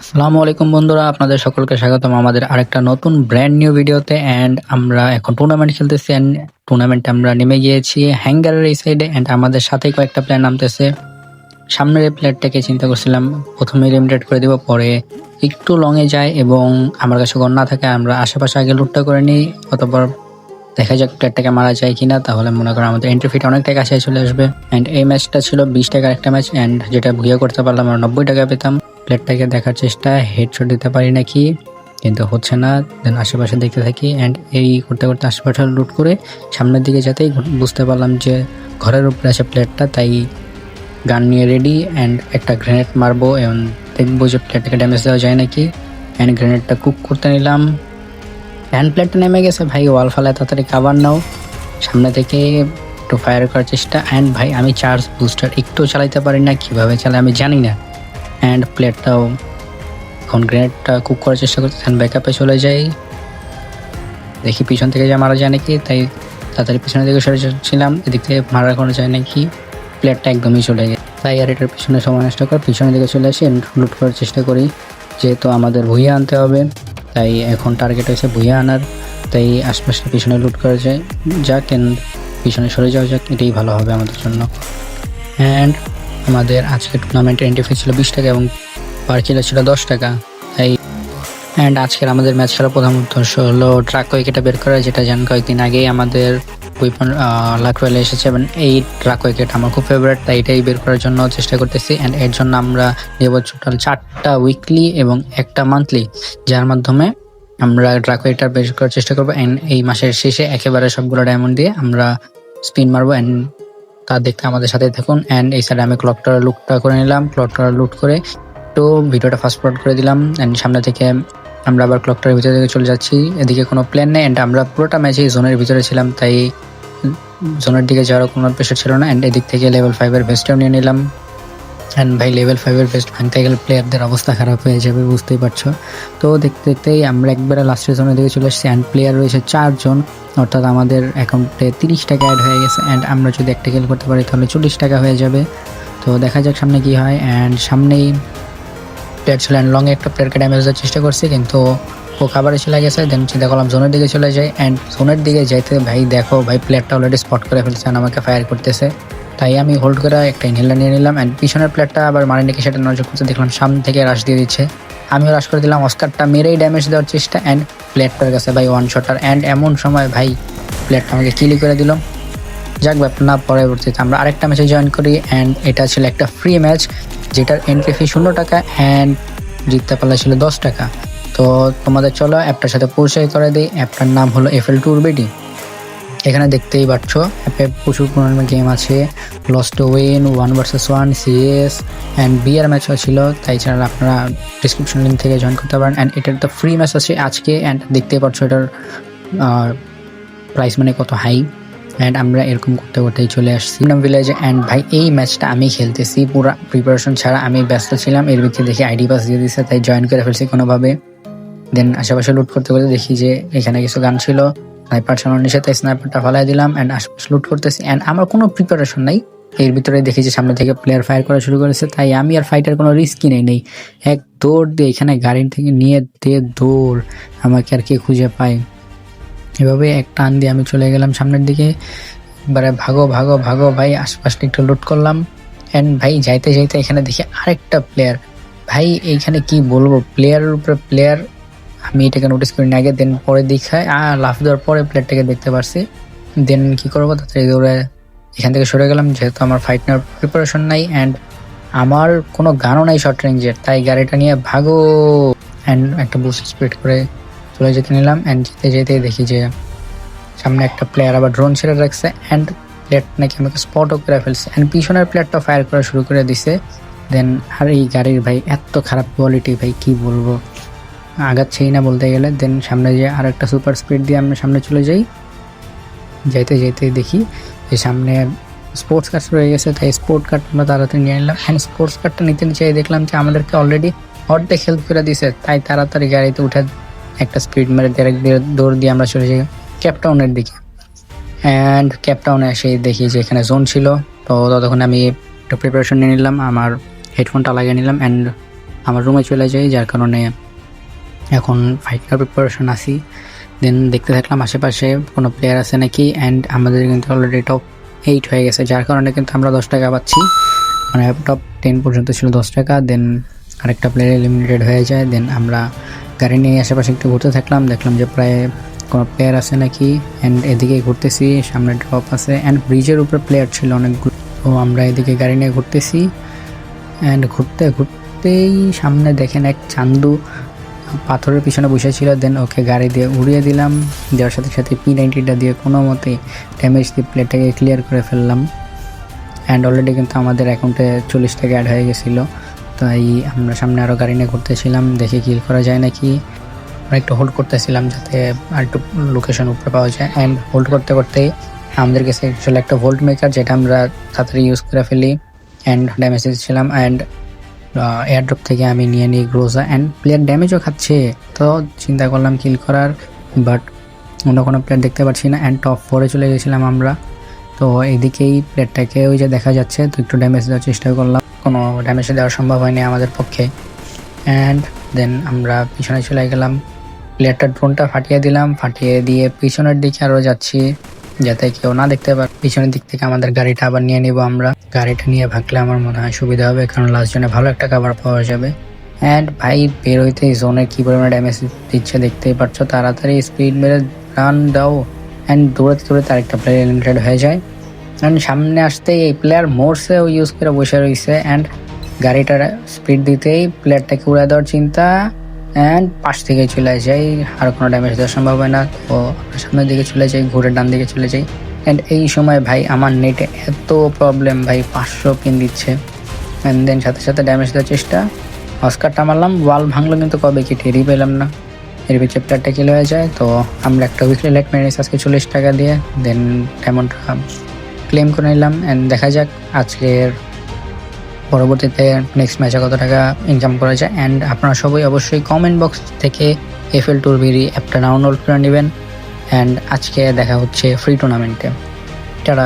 আসসালামু আলাইকুম বন্ধুরা, আপনাদের সকলকে স্বাগতম আমাদের আরেকটা নতুন ব্র্যান্ড নিউ ভিডিওতে। অ্যান্ড আমরা এখন টুর্নামেন্ট খেলতেছি। অ্যান্ড টুর্নামেন্টে আমরা নেমে গিয়েছি হ্যাঙ্গারের এই সাইডে। অ্যান্ড আমাদের সাথে কয়েকটা প্লেয়ার নামতেছে। সামনের এই প্লেয়ারটাকে চিন্তা করছিলাম প্রথমে লিমিটেড করে দিব, পরে একটু লংয়ে যায় এবং আমার কাছে গণ না থাকে আমরা আশেপাশে আগে লুটটা করে নিই, অতঃপর দেখা যাক প্লেয়ারটাকে মারা যায় কিনা। তাহলে মনে করো আমাদের এন্ট্রি ফিটা অনেকটা কাছে চলে আসবে। অ্যান্ড এই ম্যাচটা ছিল 20 টাকার একটা ম্যাচ। অ্যান্ড যেটা ভুইয়া করতে পারলাম আমরা 90 টাকা পেতাম। প্লেয়ারটাকে দেখার চেষ্টা, হেডশট দিতে পারি নাকি, কিন্তু হচ্ছে না। দেন আশেপাশে দেখতে থাকি। অ্যান্ড এই করতে করতে আশেপাশে লুট করে সামনের দিকে যেতেই বুঝতে পারলাম যে ঘরের উপরে আছে প্লেয়ারটা। তাই গান নিয়ে রেডি অ্যান্ড একটা গ্রেনেড মারবো এবং দেখবো যে প্লেয়ারটাকে ড্যামেজ দেওয়া যায় নাকি। অ্যান্ড গ্রেনেডটা কুক করতে নিলাম। হ্যান্ড প্লেটটা নেমে গেছে ভাই, ওয়াল ফালায় তাড়াতাড়ি কাভার নাও। সামনে থেকে একটু ফায়ার করার চেষ্টা। অ্যান্ড ভাই আমি চার্জ বুস্টার একটু চালাইতে পারি না, কিভাবে চালাই আমি জানি না। অ্যান্ড প্লেটটাও এখন গ্রেনেডটা কুক করার চেষ্টা করতে ব্যাকআপে চলে যাই, দেখি পিছন থেকে যা মারা যায় নাকি। তাই তাড়াতাড়ি পিছনের দিকে সরে যাচ্ছিলাম, এদিক থেকে মারা করা যায় নাকি। প্লেটটা একদমই চলে যায়, তাই আর এটার পিছনে সময় নষ্ট করে পিছনের দিকে চলে আসি লুট করার চেষ্টা করি। যেহেতু আমাদের ভুইয়া আনতে হবে, তাই এখন টার্গেট হয়েছে ভুইয়া আনার। তাই আশপাশে পিছনে লুট করা যায় যাক, পিছনে সরে যাওয়া যাক, এটাই ভালো হবে আমাদের জন্য। অ্যান্ড আমাদের আজকে টুর্নামেন্টের এন্ট্রি ফি ছিল 20 টাকা এবং পার কিলো ছিল 10 টাকা। তাই অ্যান্ড আজকের আমাদের ম্যাচ খেলার প্রধান উদ্দেশ্য হলো ট্রাক উইকেটটা বের করা, যেটা জান কয়েকদিন আগেই আমাদের উইপন লাক রয়েলে এসেছে। এবং এই ট্রাক উইকেট আমার খুব ফেভারিট, তাই এটাই বের করার জন্য চেষ্টা করতেছি। অ্যান্ড এর জন্য আমরা নেব টোটাল 4টা উইকলি এবং একটা মান্থলি, যার মাধ্যমে আমরা ট্রাক উইকেটটা বের করার চেষ্টা করবো। অ্যান্ড এই মাসের শেষে একেবারে সবগুলো ডায়মন্ড দিয়ে আমরা স্পিন মারবো। অ্যান্ড তা দেখতে আমাদের সাথে থাকুন। অ্যান্ড এই সাইডে আমি ক্লকটার লুটটা করে নিলাম, ক্লকটার লুট করে একটু ভিডিওটা ফাস্ট ফরওয়ার্ড করে দিলাম। অ্যান্ড সামনে থেকে আমরা আবার ক্লকটার ভিতরে দিকে চলে যাচ্ছি, এদিকে কোনো প্ল্যান নেই। অ্যান্ড আমরা পুরোটা ম্যাচে জোনের ভিতরে ছিলাম, তাই জোনের দিকে যাওয়ার কোনো প্রেশার ছিল না। অ্যান্ড এদিক থেকে লেভেল 5-এর ভেস্টটাও নিয়ে নিলাম। অ্যান্ড ভাই লেভেল 5-এর ভেস্ট ভাঙতে গেলে প্লেয়ারদের অবস্থা খারাপ হয়ে যাবে, বুঝতেই পারছো। তো দেখতে দেখতেই আমরা একবারে লাস্টের জোনের দিকে চলে এসেছি। অ্যান্ড প্লেয়ার রয়েছে 4 জন, অর্থাৎ আমাদের অ্যাকাউন্টে 30 টাকা অ্যাড হয়ে গেছে। অ্যান্ড আমরা যদি একটা কিল করতে পারি তাহলে 40 টাকা হয়ে যাবে। তো দেখা যাক সামনে কি হয়। অ্যান্ড সামনেই প্লেয়ার ছিল, অ্যান্ড লংয়ে একটা প্লেয়ারকে ড্যামেজ দেওয়ার চেষ্টা করছি, কিন্তু ও খাবারে চলে গেছে। দেন চিন্তা করলাম জোনের দিকে চলে যায়। অ্যান্ড জোনের দিকে যাইতে ভাই দেখো ভাই প্লেয়ারটা অলরেডি স্পট করে ফেলছে, আমাকে ফায়ার করতেছে। তাই আমি হোল্ড করে একটা ইনহেলার নিয়ে নিলাম। অ্যান্ড পিছনের প্লেয়ারটা আবার মারে নাকি সেটা নজর করতে দেখলাম সামনে থেকে রাশ দিয়ে দিচ্ছে, আমিও রাশ করে দিলাম। অস্কারটা মেরেই ড্যামেজ দেওয়ার চেষ্টা, অ্যান্ড প্লেয়ারটার কাছে ভাই ওয়ান শটার। অ্যান্ড এমন সময় ভাই প্লেয়ারটা আমাকে কিলি করে দিল। যাক ব্যাপার না, পরবর্তীতে আমরা আরেকটা ম্যাচে জয়েন করি। অ্যান্ড এটা ছিল একটা ফ্রি ম্যাচ, যেটার এন্ট্রি ফি 0 টাকা অ্যান্ড জিততে পারলে ছিল 10 টাকা। তো তোমাদের চলো অ্যাপটার সাথে পরিচয় করে দিই। অ্যাপটার নাম হলো FL ট্যুর বিডি। এখানে দেখতেই পাচ্ছ অ্যাপে প্রচুর পুরনো গেম আছে, loss to win, 1 vs 1, CS and BR ম্যাচও ছিল। তাই চ্যানেল আপনারা ডিসক্রিপশন লিঙ্ক থেকে জয়েন করতে পারেন। অ্যান্ড এটার তো ফ্রি ম্যাচ আছে আজকে। অ্যান্ড দেখতেই পাচ্ছ এটার প্রাইস মানে কত হাই। অ্যান্ড আমরা এরকম করতে করতেই চলে আসছি ভিলেজে। অ্যান্ড ভাই এই ম্যাচটা আমি খেলতেছি পুরো প্রিপারেশন ছাড়া, আমি ব্যস্ত ছিলাম। এর ভিতরে দেখি আইডি পাস দিয়ে দিচ্ছে, তাই জয়েন করে ফেলছি কোনোভাবে। দেন আশেপাশে লুট করতে করতে দেখি যে এখানে কিছু গান ছিল, স্নাইপার চালানোর নিচে, তাই স্নাইপারটা ফেলাই দিলাম। অ্যান্ড আশেপাশে লুট করতেছি। অ্যান্ড আমার কোনো প্রিপারেশন নাই, এর ভিতরে দেখি যে সামনে থেকে প্লেয়ার ফায়ার করা শুরু করেছে। তাই আমি আর ফাইটার কোনো রিস্কই নেই, এক দৌড় দিয়ে এখানে গাড়ি থেকে নিয়ে দিয়ে দৌড়, আমাকে আর কে খুঁজে পায়। এভাবে এক টান দিয়ে আমি চলে গেলাম সামনের দিকে। এবারে ভাগো ভাগো ভাগো ভাই, আশপাশটা একটু লুট করলাম। অ্যান্ড ভাই যাইতে যাইতে এখানে দেখি আরেকটা প্লেয়ার। ভাই এইখানে কি বলবো, প্লেয়ারের উপরে প্লেয়ার, আমি এটাকে নোটিস করিনি আগে। দেন পরে দেখায় লাফ দেওয়ার পরে প্লেয়ারটাকে দেখতে পারছি। দেন কি করবো, তাড়াতাড়ি দৌড়ে এখান থেকে সরে গেলাম, যেহেতু আমার ফাইট নেওয়ার প্রিপারেশন নাই অ্যান্ড আমার কোনো গানও নাই শর্ট রেঞ্জের। তাই গাড়িটা নিয়ে ভাগো অ্যান্ড একটা বুস্ট স্পিড করে চলে যেতে নিলাম। অ্যান্ড যেতে যেতে দেখি যে সামনে একটা প্লেয়ার আবার ড্রোন ছেড়ে রাখছে, অ্যান্ড প্লেয়ারটা নাকি আমাকে স্পটও করে ফেলছে। অ্যান্ড পিছনের প্লেয়ারটা ফায়ার করা শুরু করে দিছে। দেন আর এই গাড়ির ভাই এত খারাপ কোয়ালিটি, ভাই কি বলবো, আগাচ্ছেই না বলতে গেলে। দেন সামনে যে আর একটা সুপার স্পিড দিয়ে আমরা সামনে চলে যাই, যাইতে যাইতে দেখি যে সামনে স্পোর্টস কার্ড রয়ে গেছে। তাই স্পোর্ট কার্ড আমরা তাড়াতাড়ি নিয়ে নিলাম। অ্যান্ড স্পোর্টস কার্ডটা নিতে চাই দেখলাম যে আমাদেরকে অলরেডি অর্ধেক হেল্প করে দিছে। তাই তাড়াতাড়ি গাড়িতে উঠে একটা স্পিড মেরে ডাইরেক্ট দৌড় দিয়ে আমরা চলে যাই ক্যাপটাউনের দিকে। অ্যান্ড ক্যাপটাউনে এসে দেখি যে এখানে জোন ছিল। তো ততক্ষণ আমি একটু প্রিপারেশন নিয়ে নিলাম, আমার হেডফোনটা লাগিয়ে নিলাম। অ্যান্ড আমার রুমে চলে যাই, যার কারণে এখন ফাইনাল প্রিপারেশন আসি। দেন দেখতে থাকলাম আশেপাশে কোনো প্লেয়ার আছে নাকি, অ্যান্ড আমাদের কিন্তু অলরেডি টপ 8 হয়ে গেছে, যার কারণে কিন্তু আমরা 10 টাকা পাচ্ছি। মানে টপ 10 পর্যন্ত ছিল 10 টাকা। দেন আরেকটা প্লেয়ার এলিমিনেটেড হয়ে যায়। দেন আমরা গাড়ি নিয়ে আশেপাশে একটু ঘুরতে থাকলাম, দেখলাম যে প্রায় কোনো প্লেয়ার আছে নাকি, অ্যান্ড এদিকে ঘুরতেছি, সামনে ড্রপ আছে অ্যান্ড ব্রিজের উপরে প্লেয়ার ছিল অনেকগুলো। তো আমরা এদিকে গাড়ি নিয়ে ঘুরতেছি, অ্যান্ড ঘুরতে ঘুরতেই সামনে দেখেন এক চান্দু পাথরের পিছনে বসেছিল। দেন ওকে গাড়ি দিয়ে উড়িয়ে দিলাম, দেওয়ার সাথে সাথে P90টা দিয়ে কোনো মতে ড্যামেজ দিয়ে প্লেটটাকে ক্লিয়ার করে ফেললাম। অ্যান্ড অলরেডি কিন্তু আমাদের অ্যাকাউন্টে 40 টাকা অ্যাড হয়ে গেছিলো। তাই আমরা সামনে আরও গাড়ি নিয়ে ঘুরতেছিলাম, দেখে কিল করা যায় নাকি। আমরা একটু হোল্ড করতেছিলাম যাতে আর একটু লোকেশন উপরে পাওয়া যায়। অ্যান্ড হোল্ড করতে করতেই আমাদের কাছে অ্যাকচুয়ালি একটা ভোল্ট মেকার, যেটা আমরা তাড়াতাড়ি ইউজ করে ফেলি অ্যান্ড ড্যামেজ দিচ্ছিলাম। অ্যান্ড এয়ারড্রপ থেকে আমি নিয়ে নিই গ্রোজা, অ্যান্ড প্লেয়ার ড্যামেজও খাচ্ছে। তো চিন্তা করলাম কিল করার, বাট অন্য কোনো প্লেয়ার দেখতে পাচ্ছি না। অ্যান্ড টপ 4-এ চলে গেছিলাম আমরা। তো এদিকেই প্লেয়ারটাকে ওই যে দেখা যাচ্ছে, তো একটু ড্যামেজ দেওয়ার চেষ্টা করলাম, কোনো ড্যামেজ দেওয়া সম্ভব হয়নি আমাদের পক্ষে। অ্যান্ড দেন আমরা পিছনে চলে গেলাম, প্লেয়ারটার ড্রোনটা ফাটিয়ে দিলাম, ফাটিয়ে দিয়ে পিছনের দিকে আরও যাচ্ছি যাতে কেউ না দেখতে পারে। পিছনের দিক থেকে আমাদের গাড়িটা আবার নিয়ে নিব আমরা। গাড়িটা নিয়ে ভাগলে আমার মনে হয় সুবিধা হবে, কারণ লাস্ট জোনে ভালো একটা কাভার পাওয়া যাবে। অ্যান্ড ভাই বের হইতে জোনের কী পরিমাণে ড্যামেজ দিচ্ছে দেখতেই পাচ্ছ। তাড়াতাড়ি স্পিড মেরে রান দাও, অ্যান্ড দৌড়াতে দৌড়াতে আরেকটা প্লেয়ার এলিমিনেটেড হয়ে যায়। অ্যান্ড সামনে আসতেই এই প্লেয়ার মোড়সে ও ইউজ করে বসে রয়েছে, অ্যান্ড গাড়িটার স্পিড দিতেই প্লেয়ারটাকে উড়ে দেওয়ার চিন্তা, অ্যান্ড পাশ থেকে চলে যাই, আর কোনো ড্যামেজ দেওয়া সম্ভব হয় না। তো সামনের দিকে চলে যাই, ঘুরে ডান দিকে চলে যাই। অ্যান্ড এই সময় ভাই আমার নেটে এত প্রবলেম, ভাই 500 পিন দিচ্ছে। অ্যান্ড দেন সাথে সাথে ড্যামেজ দেওয়ার চেষ্টা, অস্কারটা মারলাম, ওয়াল ভাঙলো কিন্তু কবে কি টেরই পেলাম না। এর পিছিয়ে প্লেয়ারটা কিল হয়ে যায়। তো আমরা একটা উইকলি লেট মেরে নিয়েছি আজকে 40 টাকা দিয়ে। দেন ডায়মন্ডটা ক্লেম করে নিলাম। অ্যান্ড দেখা যাক আজকের পরবর্তীতে নেক্সট ম্যাচে কত টাকা ইনকাম করা যায়। অ্যান্ড আপনারা সবাই অবশ্যই কমেন্ট বক্স থেকে FL Tour BD অ্যাপটা ডাউনলোড করে নেবেন। অ্যান্ড আজকে দেখা হচ্ছে ফ্রি টুর্নামেন্টে। টাটা।